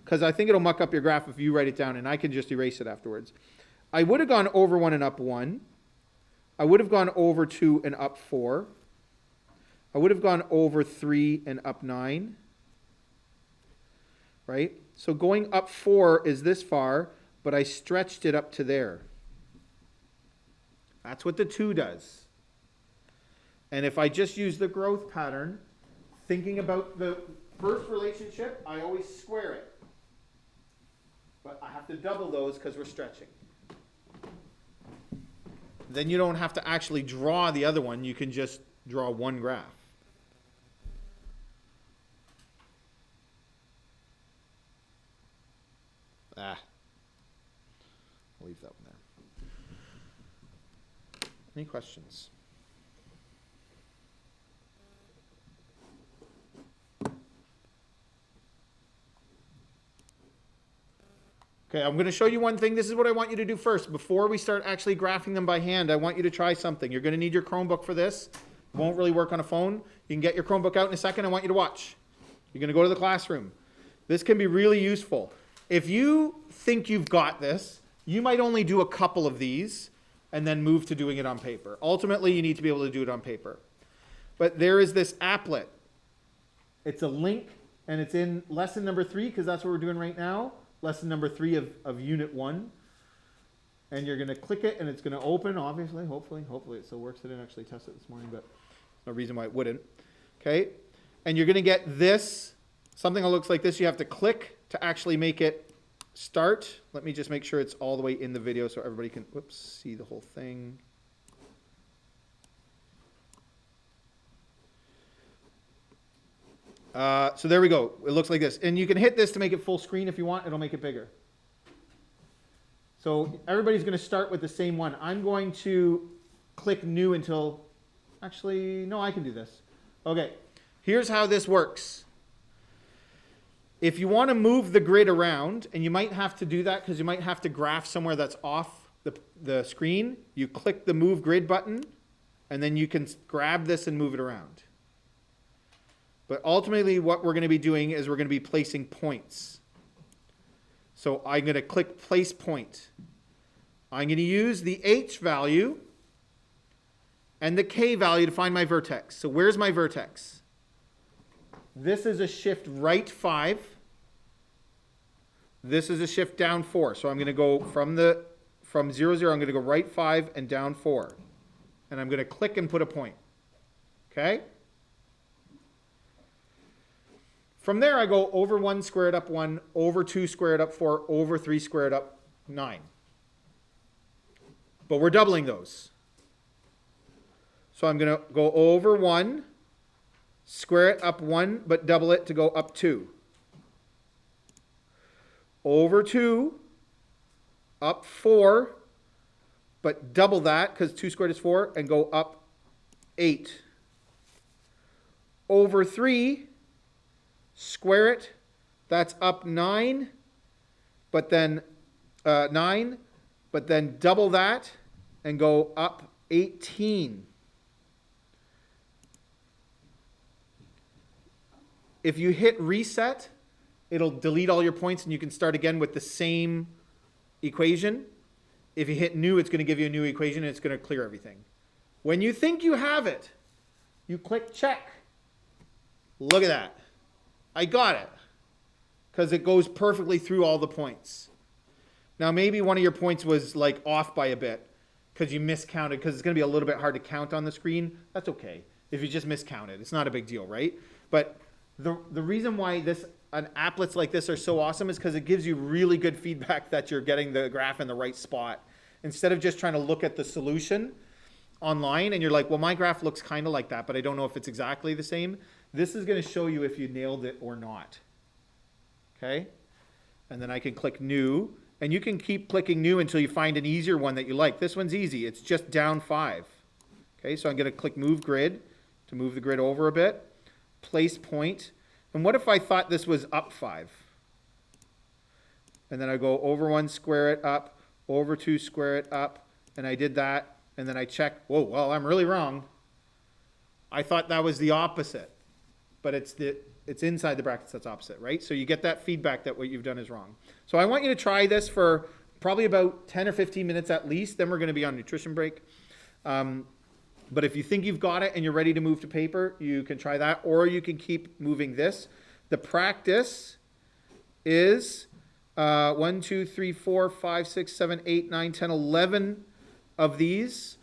S1: Because I think it'll muck up your graph if you write it down, and I can just erase it afterwards. I would have gone over 1 and up 1, I would have gone over 2 and up 4. I would have gone over 3 and up 9. Right? So going up 4 is this far, but I stretched it up to there. That's what the 2 does. And if I just use the growth pattern, thinking about the first relationship, I always square it. But I have to double those because we're stretching. Then you don't have to actually draw the other one. You can just draw one graph. I'll leave that one there. Any questions? Okay, I'm going to show you one thing. This is what I want you to do first. Before we start actually graphing them by hand, I want you to try something. You're going to need your Chromebook for this. It won't really work on a phone. You can get your Chromebook out in a second. I want you to watch. You're going to go to the classroom. This can be really useful. If you think you've got this, you might only do a couple of these and then move to doing it on paper. Ultimately, you need to be able to do it on paper. But there is this applet. It's a link, and it's in lesson number 3, because that's what we're doing right now. Lesson number 3 of Unit 1. And you're going to click it, and it's going to open, obviously, hopefully it still works. I didn't actually test it this morning, but no reason why it wouldn't. Okay? And you're going to get this, something that looks like this. You have to click to actually make it start. Let me just make sure it's all the way in the video so everybody can, see the whole thing. So there we go. It looks like this. And you can hit this to make it full screen if you want. It'll make it bigger. So everybody's going to start with the same one. I'm going to click new until, actually, no, I can do this. Okay, here's how this works. If you want to move the grid around, and you might have to do that because you might have to graph somewhere that's off the screen, you click the move grid button, and then you can grab this and move it around. But ultimately what we're going to be doing is we're going to be placing points. So I'm going to click place point. I'm going to use the H value and the K value to find my vertex. So where's my vertex? This is a shift right 5. This is a shift down 4. So I'm going to go from 0, 0, I'm going to go right 5 and down 4. And I'm going to click and put a point. Okay? From there, I go over 1 squared up 1, over 2 squared up 4, over 3 squared up 9. But we're doubling those. So I'm going to go over 1, square it up 1, but double it to go up 2. Over 2, up 4, but double that because 2 squared is 4, and go up 8. Over 3, square it, that's up 9, but then 9, but then double that and go up 18. If you hit reset, it'll delete all your points and you can start again with the same equation. If you hit new, it's going to give you a new equation and it's going to clear everything. When you think you have it, you click check. Look at that. I got it, because it goes perfectly through all the points. Now, maybe one of your points was like off by a bit because you miscounted, because it's going to be a little bit hard to count on the screen. That's okay. If you just miscounted, it's not a big deal, right? But the reason why applets like this are so awesome is because it gives you really good feedback that you're getting the graph in the right spot. Instead of just trying to look at the solution online and you're like, well, my graph looks kind of like that, but I don't know if it's exactly the same. This is going to show you if you nailed it or not. Okay? And then I can click new. And you can keep clicking new until you find an easier one that you like. This one's easy. It's just down 5. Okay, so I'm going to click move grid to move the grid over a bit. Place point. And what if I thought this was up 5? And then I go over 1, square it up, over 2, square it up. And I did that. And then I check. Whoa, well, I'm really wrong. I thought that was the opposite. But it's inside the brackets that's opposite, right? So you get that feedback that what you've done is wrong. So I want you to try this for probably about 10 or 15 minutes at least. Then we're going to be on nutrition break. But if you think you've got it and you're ready to move to paper, you can try that, or you can keep moving this. The practice is 1, 2, 3, 4, 5, 6, 7, 8, 9, 10, 11 of these.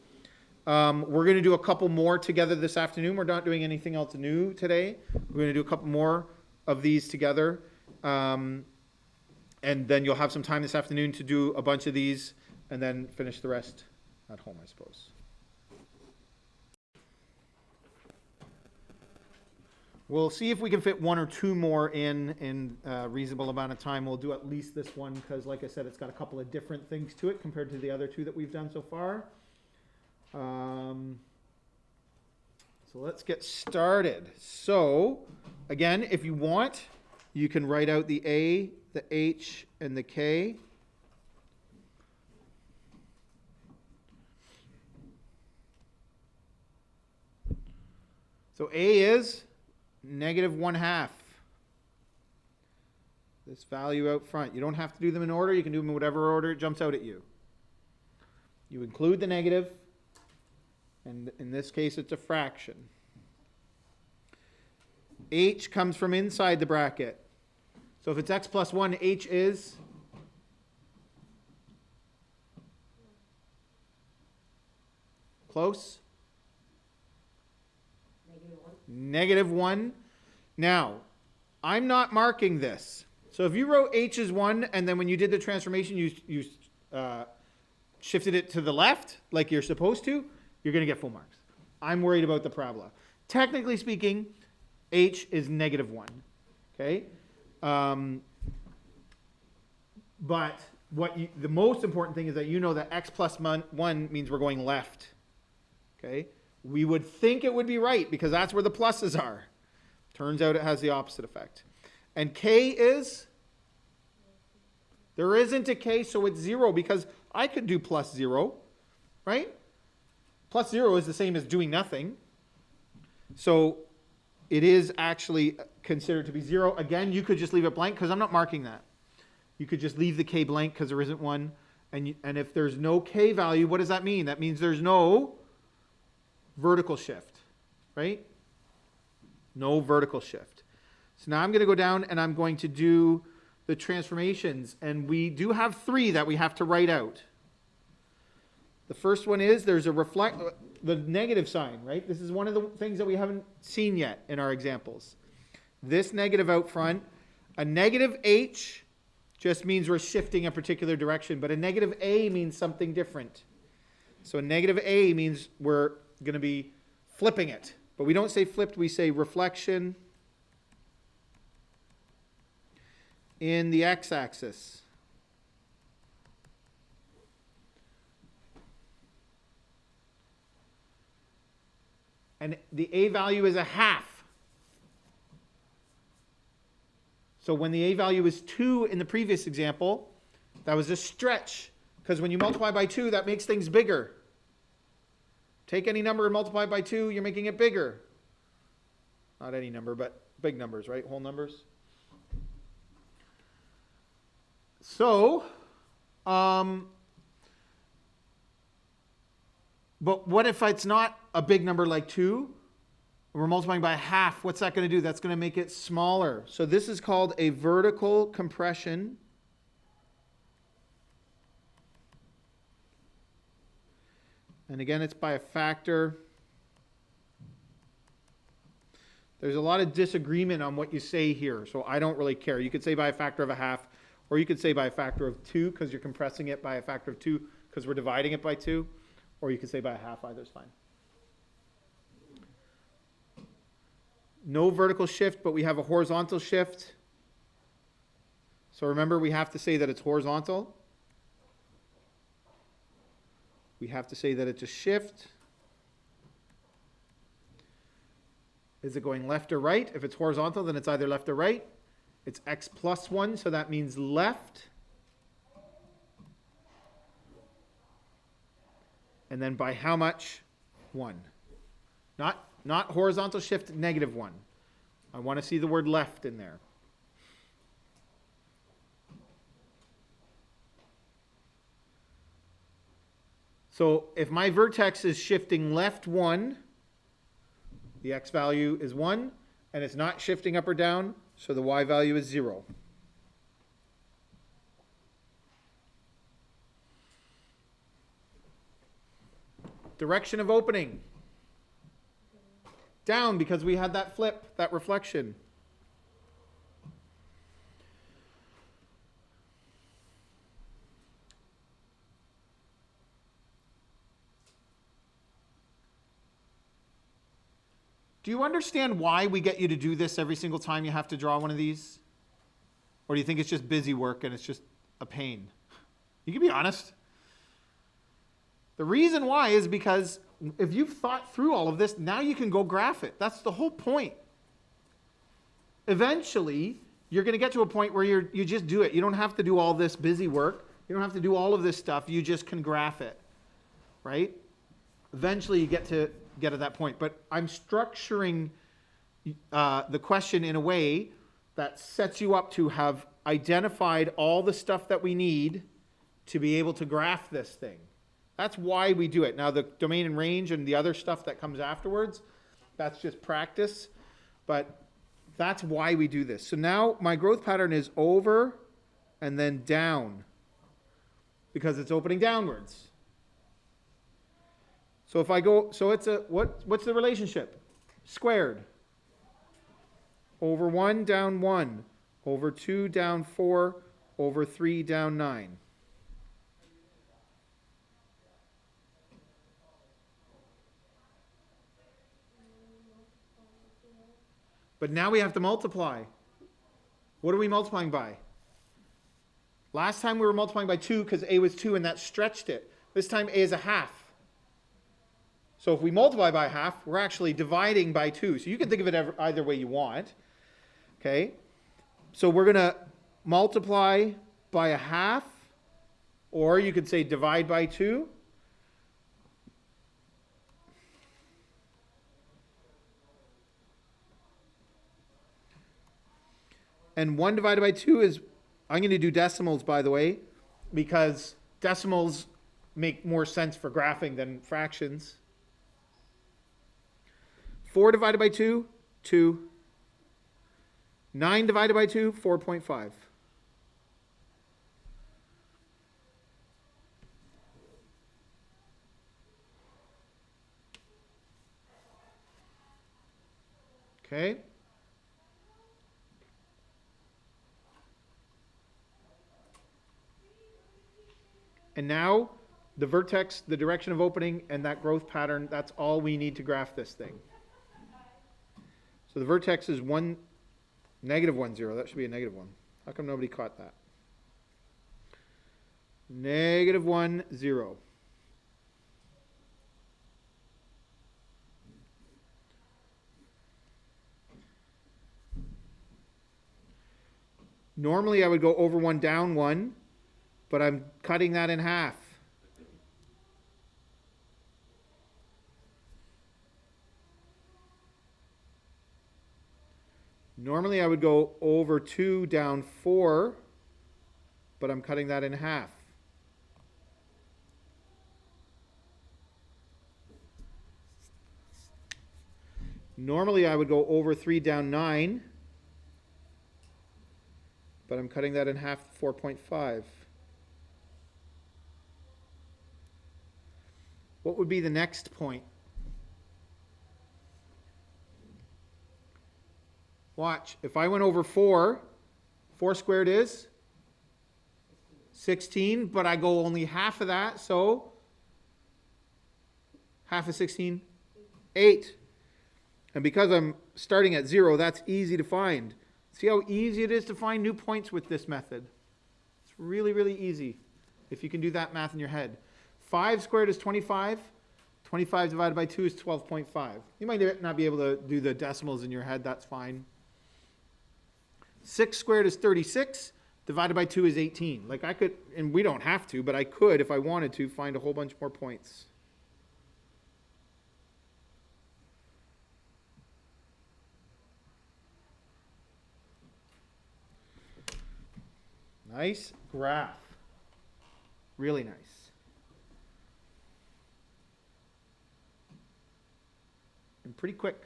S1: We're going to do a couple more together this afternoon. We're not doing anything else new today. We're going to do a couple more of these together. And then you'll have some time this afternoon to do a bunch of these and then finish the rest at home, I suppose. We'll see if we can fit one or two more in a reasonable amount of time. We'll do at least this one because, like I said, it's got a couple of different things to it compared to the other two that we've done so far. So let's get started. So, again, if you want, you can write out the A, the H, and the K. So A is -1/2. This value out front. You don't have to do them in order. You can do them in whatever order it jumps out at you. You include the negative, and in this case it's a fraction. H comes from inside the bracket. So if it's x plus 1, H is close? -1. Now, I'm not marking this. So if you wrote H as 1, and then when you did the transformation, you shifted it to the left, like you're supposed to, you're going to get full marks. I'm worried about the parabola. Technically speaking, H is -1. Okay? But the most important thing is that you know that x plus 1 means we're going left. Okay? We would think it would be right because that's where the pluses are. Turns out it has the opposite effect. And K is? There isn't a K, so it's 0 because I could do plus 0, right? Plus 0 is the same as doing nothing. So it is actually considered to be 0. Again, you could just leave it blank because I'm not marking that. You could just leave the K blank because there isn't one. And if there's no K value, what does that mean? That means there's no vertical shift, right? No vertical shift. So now I'm going to go down and I'm going to do the transformations. And we do have 3 that we have to write out. The first one is there's the negative sign, right? This is one of the things that we haven't seen yet in our examples. This negative out front. A negative H just means we're shifting a particular direction, but a negative A means something different. So a negative A means we're going to be flipping it. But we don't say flipped, we say reflection in the x-axis. And the A value is 1/2. So when the A value is 2 in the previous example, that was a stretch. Because when you multiply by 2, that makes things bigger. Take any number and multiply by 2, you're making it bigger. Not any number, but big numbers, right? Whole numbers. So, but what if it's not a big number like 2? We're multiplying by 1/2. What's that going to do? That's going to make it smaller. So this is called a vertical compression. And again, it's by a factor. There's a lot of disagreement on what you say here, so I don't really care. You could say by a factor of 1/2, or you could say by a factor of 2 because you're compressing it by a factor of 2 because we're dividing it by 2, or you could say by 1/2. Either's fine. No vertical shift, but we have a horizontal shift. So remember, we have to say that it's horizontal. We have to say that it's a shift. Is it going left or right? If it's horizontal, then it's either left or right. It's x plus 1, so that means left. And then by how much? 1. Not horizontal shift, -1. I want to see the word left in there. So if my vertex is shifting left 1, the x value is 1, and it's not shifting up or down, so the y value is 0. Direction of opening. Down, because we had that flip, that reflection. Do you understand why we get you to do this every single time you have to draw one of these? Or do you think it's just busy work and it's just a pain? You can be honest. The reason why is because if you've thought through all of this, now you can go graph it. That's the whole point. Eventually, you're going to get to a point where you just do it. You don't have to do all this busy work. You don't have to do all of this stuff. You just can graph it, right? Eventually, you get to at that point. But I'm structuring the question in a way that sets you up to have identified all the stuff that we need to be able to graph this thing. That's why we do it. Now, the domain and range and the other stuff that comes afterwards, that's just practice. But that's why we do this. So now my growth pattern is over and then down because it's opening downwards. So if I go, so it's what's the relationship? Squared. Over 1, down 1. Over 2, down 4. Over 3, down 9. But now we have to multiply. What are we multiplying by? Last time we were multiplying by 2 because a was 2 and that stretched it. This time a is a half. So if we multiply by half, we're actually dividing by 2. So you can think of it either way you want. Okay? So we're going to multiply by a half, or you could say divide by 2. And 1 divided by 2 is, I'm going to do decimals, by the way, because decimals make more sense for graphing than fractions. 4 divided by 2, 2. 9 divided by 2, 4.5. Okay. And now the vertex, the direction of opening, and that growth pattern, that's all we need to graph this thing. So the vertex is negative 1, 0. That should be a negative 1. How come nobody caught that? Negative 1, 0. Normally I would go over 1, down 1, but I'm cutting that in half. Normally I would go over 2, down 4, but I'm cutting that in half. Normally I would go over 3, down 9, but I'm cutting that in half, 4.5. What would be the next point? Watch, if I went over 4, 4 squared is 16, but I go only half of that, so half of 16, 8. And because I'm starting at 0, that's easy to find. See how easy it is to find new points with this method? It's really, really easy if you can do that math in your head. 5 squared is 25. 25 divided by 2 is 12.5. You might not be able to do the decimals in your head. That's fine. 6 squared is 36. Divided by 2 is 18. Like I could, and we don't have to, but I could, if I wanted to, find a whole bunch more points. Nice graph. Really nice. and pretty quick.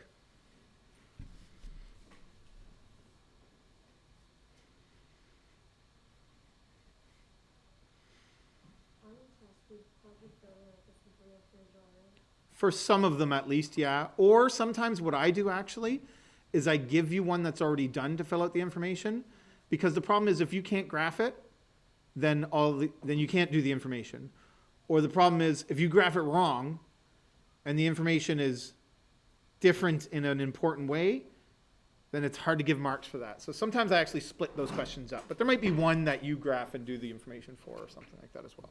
S1: For some of them at least, yeah. Or sometimes what I do actually is I give you one that's already done to fill out the information, because the problem is if you can't graph it, then you can't do the information. Or the problem is if you graph it wrong and the information is different in an important way, then it's hard to give marks for that. So sometimes I actually split those questions up. But there might be one that you graph and do the information for or something like that as well.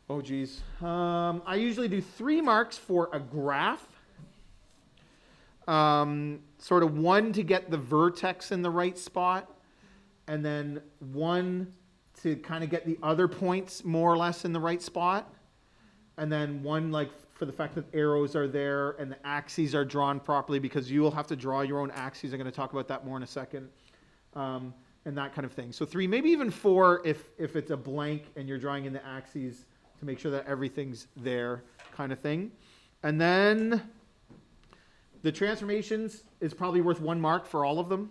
S1: Oh, geez. I usually do 3 marks for a graph. Sort of 1 to get the vertex in the right spot, and then 1 to kind of get the other points more or less in the right spot, and then 1 like for the fact that arrows are there and the axes are drawn properly, because you will have to draw your own axes. I'm going to talk about that more in a second, and that kind of thing. So 3, maybe even 4 if it's a blank and you're drawing in the axes to make sure that everything's there, kind of thing. And then the transformations is probably worth 1 mark for all of them.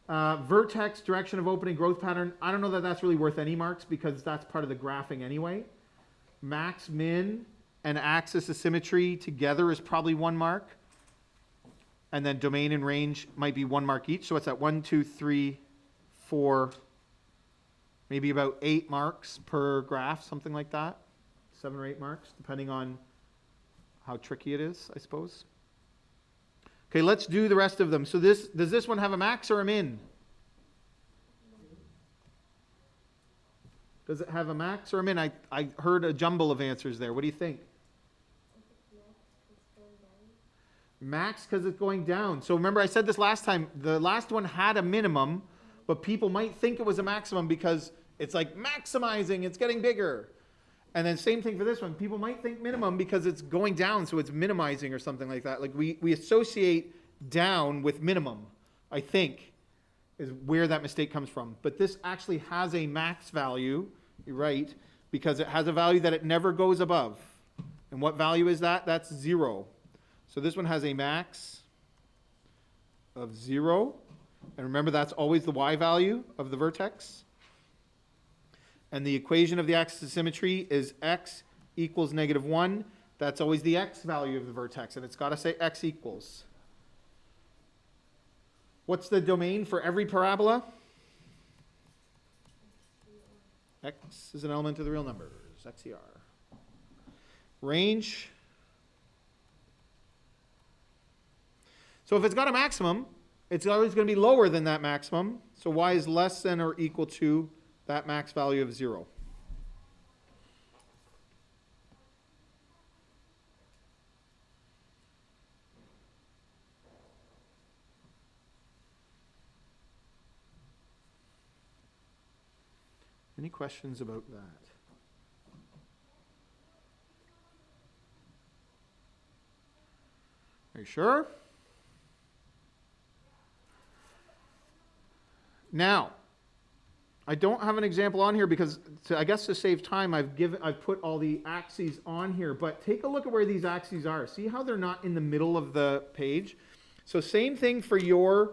S1: Vertex, direction of opening, growth pattern. I don't know that that's really worth any marks because that's part of the graphing anyway. Max, min, and axis of symmetry together is probably 1 mark. And then domain and range might be 1 mark each. So it's at 1, 2, 3, 4, maybe about 8 marks per graph, something like that. 7 or 8 marks, depending on how tricky it is, I suppose. Okay, let's do the rest of them. So does this one have a max or a min? Does it have a max or a min? I heard a jumble of answers there. What do you think? Max because it's going down. So remember I said this last time. The last one had a minimum, but people might think it was a maximum because it's like maximizing, it's getting bigger. And then same thing for this one. People might think minimum because it's going down, so it's minimizing or something like that. Like we associate down with minimum, I think, is where that mistake comes from. But this actually has a max value, you're right, because it has a value that it never goes above. And what value is that? That's 0. So this one has a max of 0. And remember, that's always the y value of the vertex. And the equation of the axis of symmetry is x equals -1. That's always the x value of the vertex, and it's got to say x equals. What's the domain for every parabola? X is an element of the real numbers, XER. Range. So if it's got a maximum, it's always going to be lower than that maximum. So y is less than or equal to that max value of 0. Any questions about that? Are you sure? Now, I don't have an example on here because, I guess to save time, I've put all the axes on here. But take a look at where these axes are. See how they're not in the middle of the page? So same thing for your,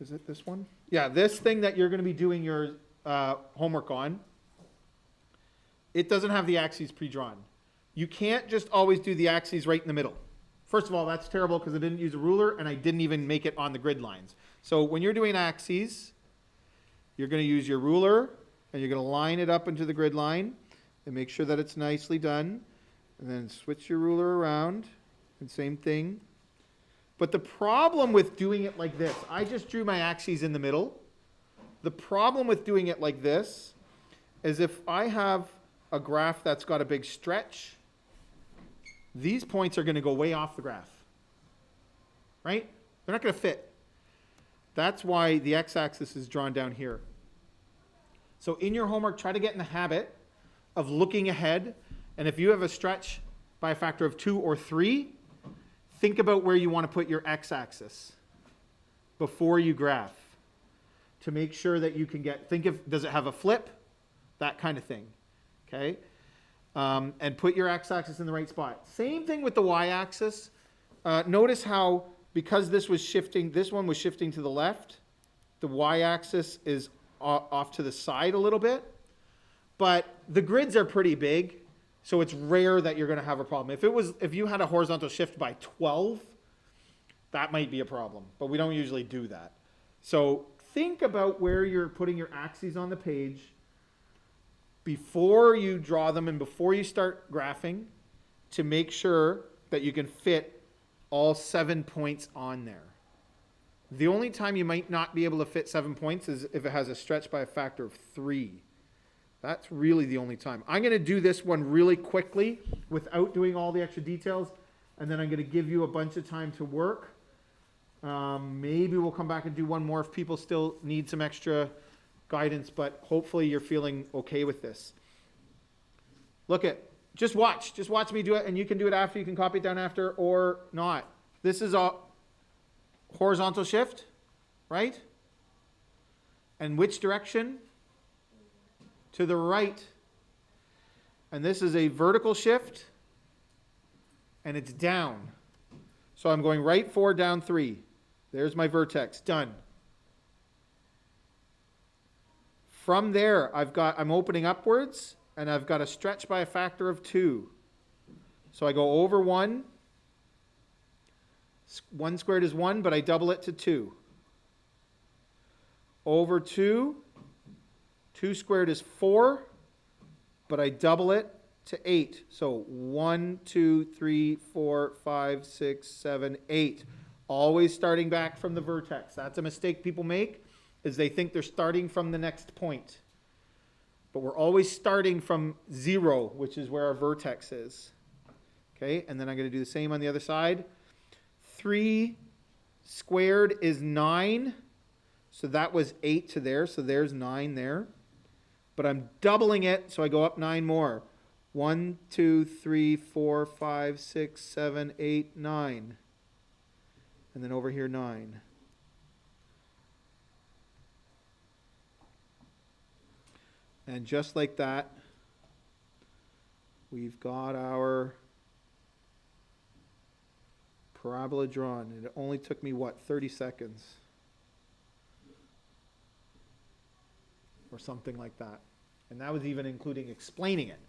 S1: is it this one? Yeah, this thing that you're going to be doing your homework on. It doesn't have the axes pre-drawn. You can't just always do the axes right in the middle. First of all, that's terrible because I didn't use a ruler and I didn't even make it on the grid lines. So when you're doing axes, you're going to use your ruler and you're going to line it up into the grid line and make sure that it's nicely done. And then switch your ruler around and same thing. But the problem with doing it like this, I just drew my axes in the middle. The problem with doing it like this is if I have a graph that's got a big stretch, these points are going to go way off the graph, right? They're not going to fit. That's why the x-axis is drawn down here. So in your homework, try to get in the habit of looking ahead. And if you have a stretch by a factor of 2 or 3, think about where you want to put your x-axis before you graph to make sure that you can get, does it have a flip? That kind of thing. okay? And put your x-axis in the right spot. Same thing with the y-axis. Notice how, because this one was shifting to the left, the y-axis is off to the side a little bit. But the grids are pretty big, so it's rare that you're going to have a problem. If you had a horizontal shift by 12, that might be a problem, but we don't usually do that. So think about where you're putting your axes on the page before you draw them and before you start graphing to make sure that you can fit all 7 points on there. The only time you might not be able to fit 7 points is if it has a stretch by a factor of 3. That's really the only time. I'm going to do this one really quickly without doing all the extra details, and then I'm going to give you a bunch of time to work. Maybe we'll come back and do one more if people still need some extra guidance, but hopefully you're feeling okay with this. Just watch me do it, and you can do it after, you can copy it down after or not. This is a horizontal shift, right? And which direction? To the right. And this is a vertical shift, and it's down. So I'm going right 4, down 3. There's my vertex, done. From there, I'm opening upwards, and I've got a stretch by a factor of 2. So I go over 1. 1 squared is 1, but I double it to 2. Over 2. 2 squared is 4, but I double it to 8. So 1, 2, 3, 4, 5, 6, 7, 8. Always starting back from the vertex. That's a mistake people make, is they think they're starting from the next point. But we're always starting from 0, which is where our vertex is. Okay, and then I'm going to do the same on the other side. 3 squared is 9. So that was 8 to there, so there's 9 there. But I'm doubling it, so I go up 9 more. 1, 2, 3, 4, 5, 6, 7, 8, 9. And then over here, 9. And just like that, we've got our parabola drawn. And it only took me, 30 seconds? Or something like that. And that was even including explaining it.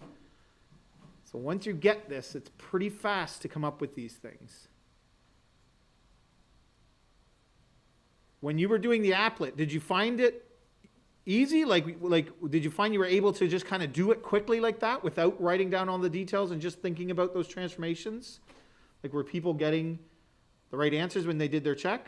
S1: So once you get this, it's pretty fast to come up with these things. When you were doing the applet, did you find it easy? Like did you find you were able to just kind of do it quickly like that without writing down all the details and just thinking about those transformations? Like, were people getting the right answers when they did their check?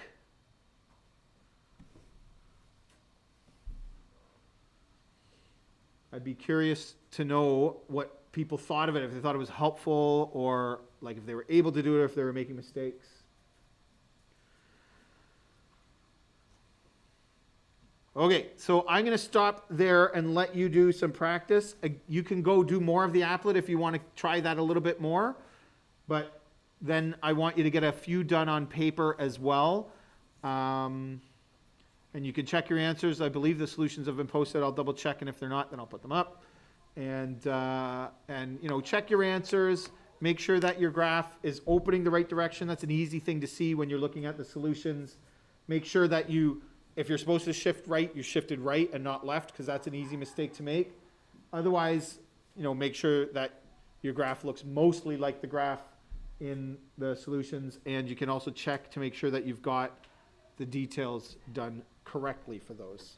S1: I'd be curious to know what people thought of it, if they thought it was helpful, or like if they were able to do it, or if they were making mistakes. Okay, so I'm going to stop there and let you do some practice. You can go do more of the applet if you want to try that a little bit more, but then I want you to get a few done on paper as well. And you can check your answers. I believe the solutions have been posted. I'll double check, and if they're not, then I'll put them up. And check your answers. Make sure that your graph is opening the right direction. That's an easy thing to see when you're looking at the solutions. Make sure that if you're supposed to shift right, you shifted right and not left, because that's an easy mistake to make. Otherwise, make sure that your graph looks mostly like the graph in the solutions, and you can also check to make sure that you've got the details done correctly for those.